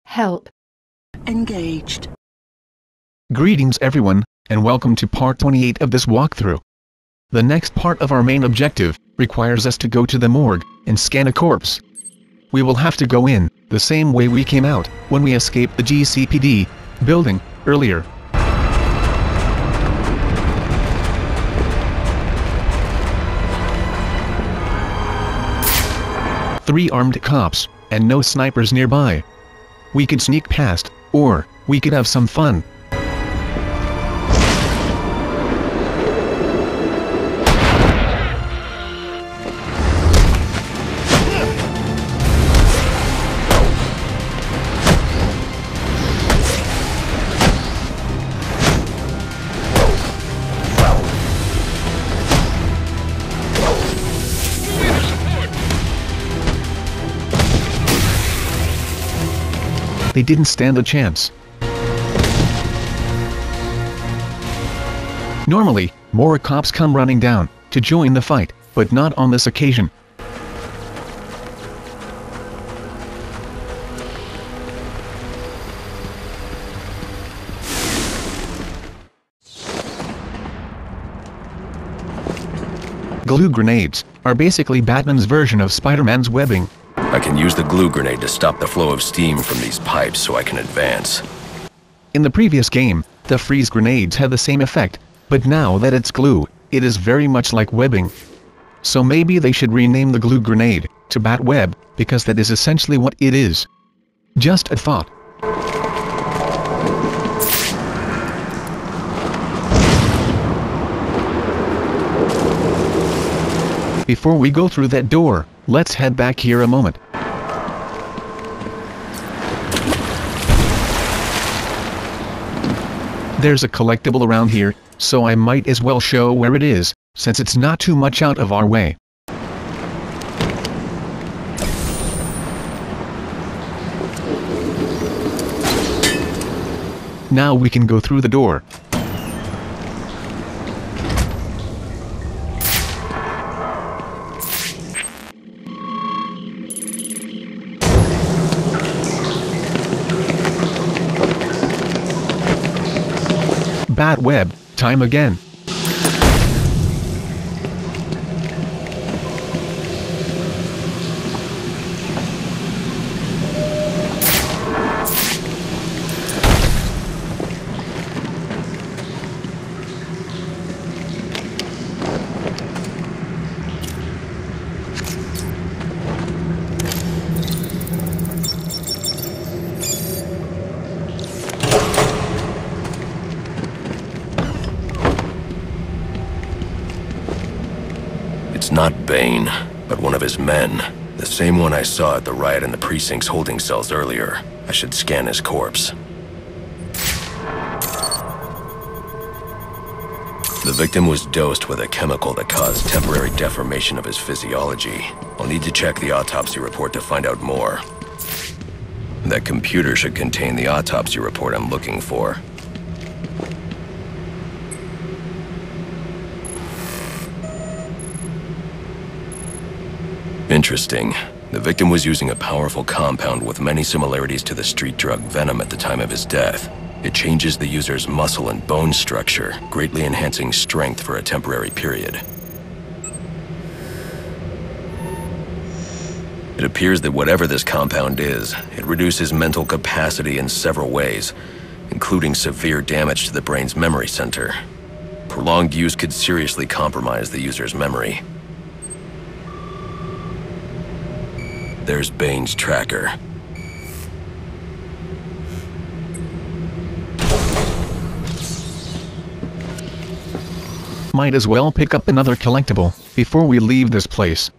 Help. Engaged. Greetings everyone, and welcome to part 28 of this walkthrough. The next part of our main objective requires us to go to the morgue and scan a corpse. We will have to go in the same way we came out when we escaped the GCPD building earlier. Three armed cops, and no snipers nearby. We could sneak past, or we could have some fun. They didn't stand a chance. Normally, more cops come running down to join the fight, but not on this occasion. Glue grenades are basically Batman's version of Spider-Man's webbing. I can use the glue grenade to stop the flow of steam from these pipes so I can advance. In the previous game, the freeze grenades had the same effect, but now that it's glue, it is very much like webbing. So maybe they should rename the glue grenade to Bat Web, because that is essentially what it is. Just a thought. Before we go through that door, let's head back here a moment. There's a collectible around here, so I might as well show where it is, since it's not too much out of our way. Now we can go through the door. Bat web, time again. It's not Bane, but one of his men. The same one I saw at the riot in the precinct's holding cells earlier. I should scan his corpse. The victim was dosed with a chemical that caused temporary deformation of his physiology. I'll need to check the autopsy report to find out more. That computer should contain the autopsy report I'm looking for. Interesting. The victim was using a powerful compound with many similarities to the street drug Venom at the time of his death. It changes the user's muscle and bone structure, greatly enhancing strength for a temporary period. It appears that whatever this compound is, it reduces mental capacity in several ways, including severe damage to the brain's memory center. Prolonged use could seriously compromise the user's memory. There's Bane's tracker. Might as well pick up another collectible before we leave this place.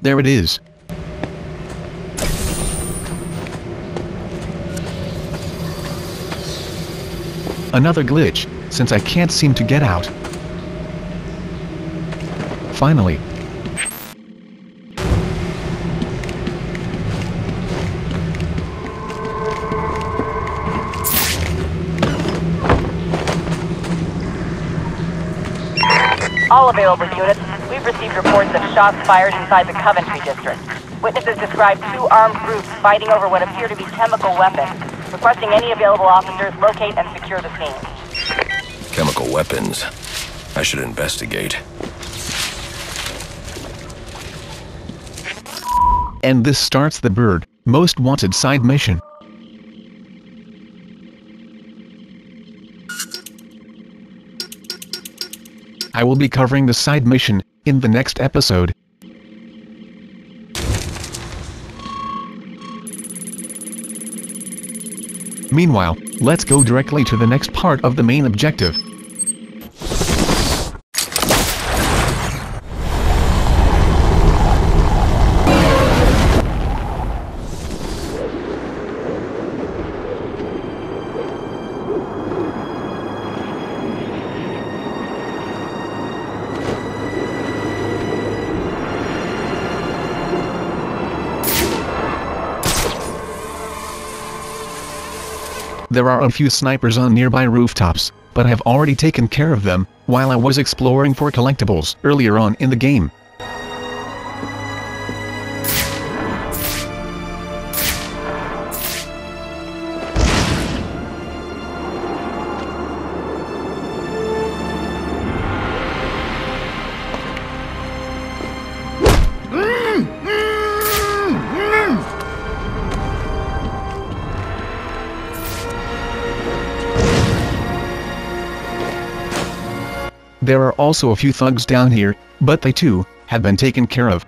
There it is. Another glitch, since I can't seem to get out. Finally. All available units, we've received reports of shots fired inside the Coventry district. Witnesses describe 2 armed groups fighting over what appear to be chemical weapons. Requesting any available officers locate and secure the scene. Chemical weapons. I should investigate. And this starts the Bird Most Wanted side mission. I will be covering the side mission in the next episode. Meanwhile, let's go directly to the next part of the main objective. There are a few snipers on nearby rooftops, but I have already taken care of them while I was exploring for collectibles earlier on in the game. There are also a few thugs down here, but they too have been taken care of.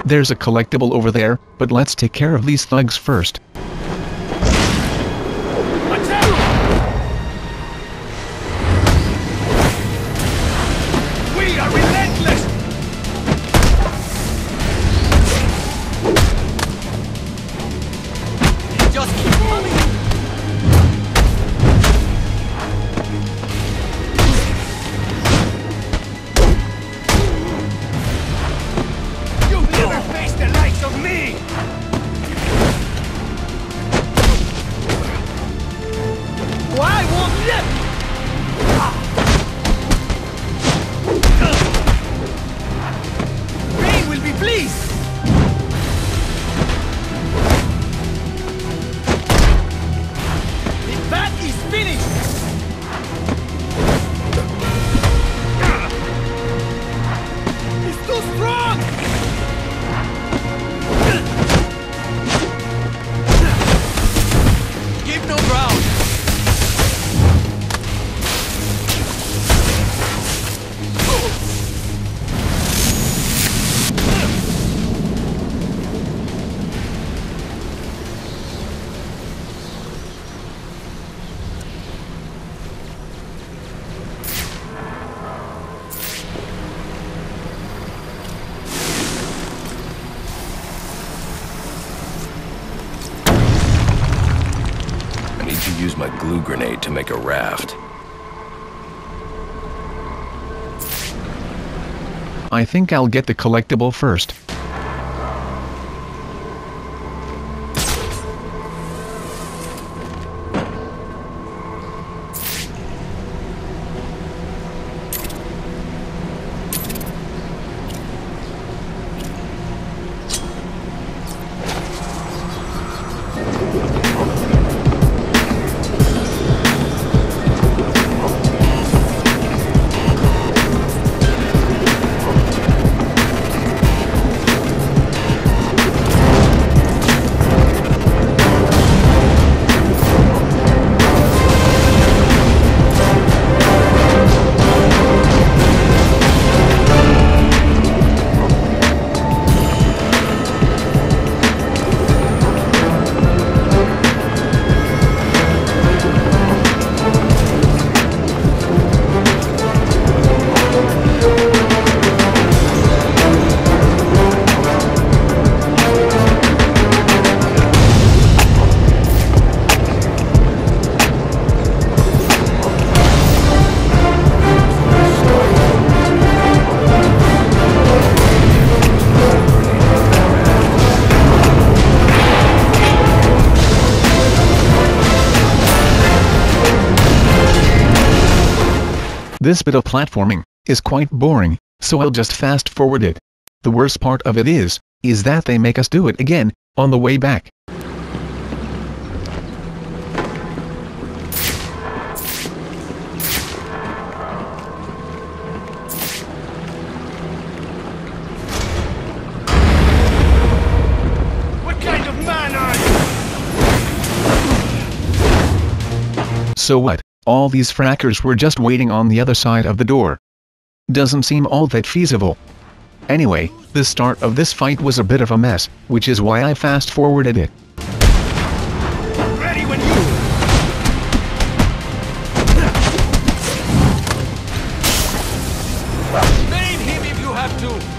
There's a collectible over there, but let's take care of these thugs first. We are relentless! Just keep coming! Bane will be pleased! The bat is finished! He's too strong! Give no ground! Use my glue grenade to make a raft. I think I'll get the collectible first. This bit of platforming is quite boring, so I'll just fast forward it. The worst part of it is that they make us do it again, on the way back. What kind of man are you? So what? All these frackers were just waiting on the other side of the door. Doesn't seem all that feasible. Anyway, the start of this fight was a bit of a mess, which is why I fast forwarded it. Ready when you... Bane him if you have to!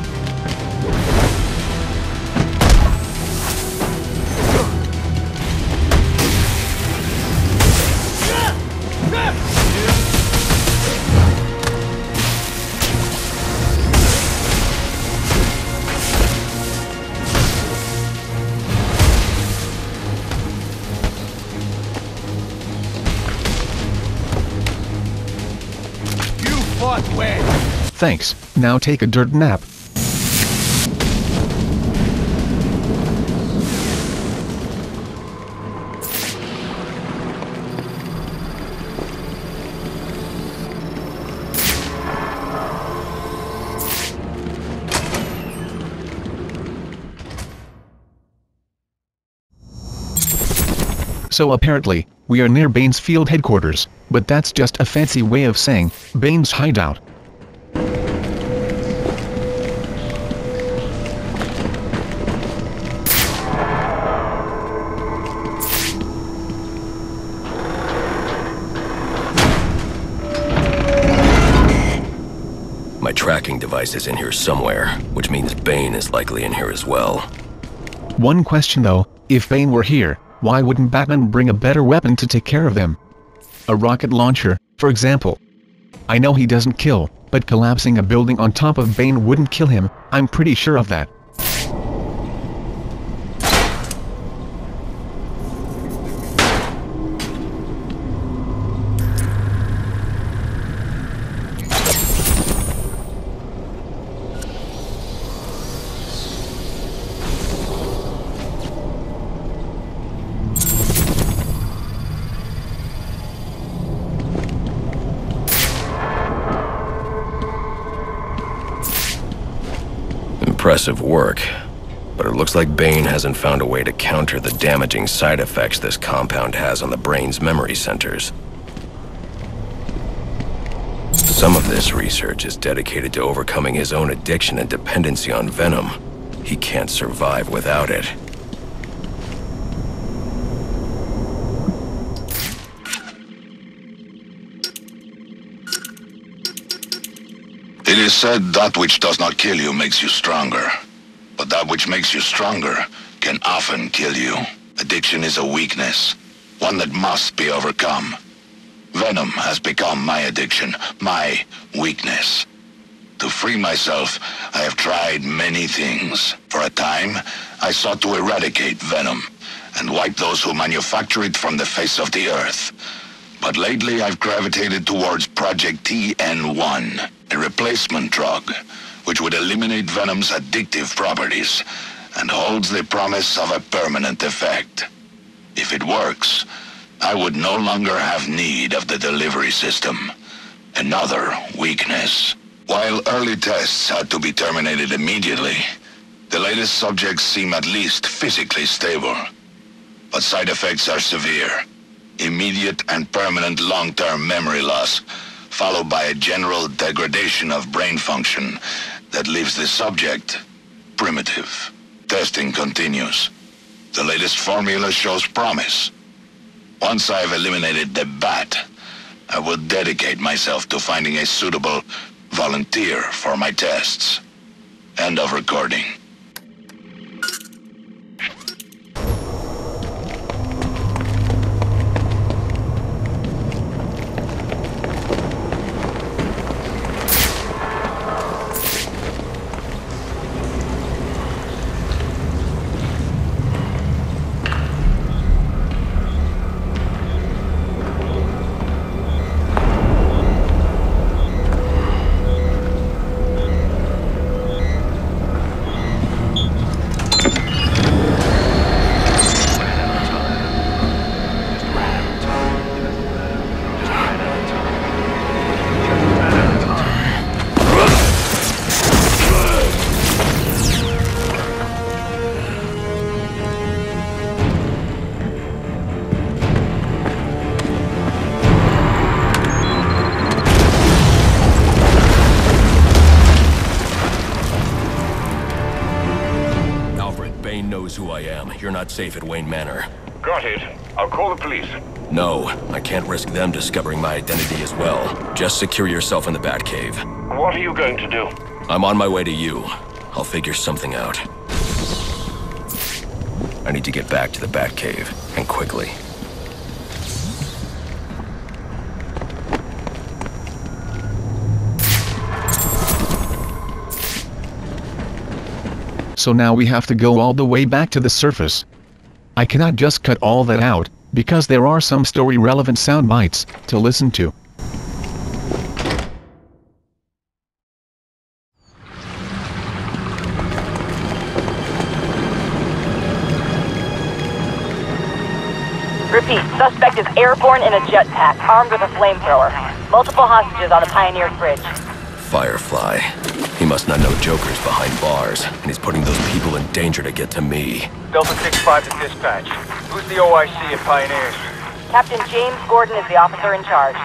Thanks, now take a dirt nap. So apparently, we are near Bane's field headquarters, but that's just a fancy way of saying Bane's hideout. My tracking device is in here somewhere, which means Bane is likely in here as well. One question though, if Bane were here, why wouldn't Batman bring a better weapon to take care of them? A rocket launcher, for example. I know he doesn't kill, but collapsing a building on top of Bane wouldn't kill him, I'm pretty sure of that. Impressive work, but it looks like Bane hasn't found a way to counter the damaging side effects this compound has on the brain's memory centers. Some of this research is dedicated to overcoming his own addiction and dependency on venom. He can't survive without it. It is said that which does not kill you makes you stronger. But that which makes you stronger can often kill you. Addiction is a weakness, one that must be overcome. Venom has become my addiction, my weakness. To free myself, I have tried many things. For a time, I sought to eradicate venom and wipe those who manufacture it from the face of the earth. But lately I've gravitated towards Project TN1, a replacement drug, which would eliminate Venom's addictive properties and holds the promise of a permanent effect. If it works, I would no longer have need of the delivery system. Another weakness. While early tests had to be terminated immediately, the latest subjects seem at least physically stable. But side effects are severe. Immediate and permanent long-term memory loss, followed by a general degradation of brain function that leaves the subject primitive. Testing continues. The latest formula shows promise. Once I've eliminated the bat, I will dedicate myself to finding a suitable volunteer for my tests. End of recording. knows who I am. You're not safe at Wayne Manor. Got it. I'll call the police. No, I can't risk them discovering my identity as well. Just secure yourself in the Batcave. What are you going to do? I'm on my way to you. I'll figure something out. I need to get back to the Batcave, and quickly. So now we have to go all the way back to the surface. I cannot just cut all that out, because there are some story-relevant sound bites to listen to. Repeat, suspect is airborne in a jetpack, armed with a flamethrower. Multiple hostages on the Pioneers Bridge. Firefly. He must not know Joker's behind bars, and he's putting those people in danger to get to me. Delta 6-5 to dispatch. Who's the OIC at Pioneers? Captain James Gordon is the officer in charge.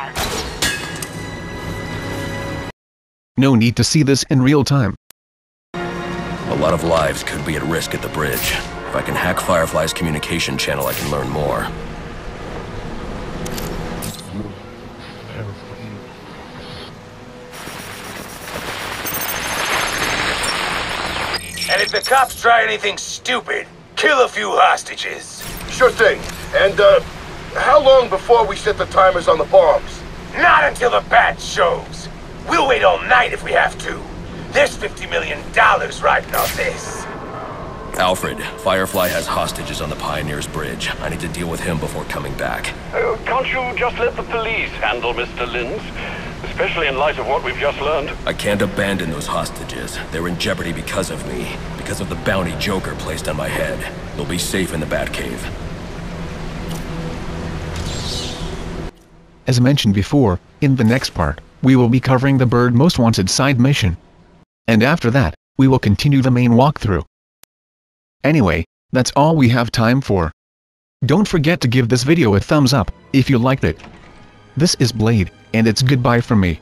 No need to see this in real time. A lot of lives could be at risk at the bridge. If I can hack Firefly's communication channel, I can learn more. And if the cops try anything stupid, kill a few hostages. Sure thing. And, how long before we set the timers on the bombs? Not until the bat shows. We'll wait all night if we have to. There's $50 million riding on this. Alfred, Firefly has hostages on the Pioneers Bridge. I need to deal with him before coming back. Can't you just let the police handle Mr. Linz? Especially in light of what we've just learned. I can't abandon those hostages. They're in jeopardy because of me. Because of the bounty Joker placed on my head. They'll be safe in the Batcave. As mentioned before, in the next part, we will be covering the Bird Most Wanted side mission. And after that, we will continue the main walkthrough. Anyway, that's all we have time for. Don't forget to give this video a thumbs up, if you liked it. This is Blade, and it's goodbye from me.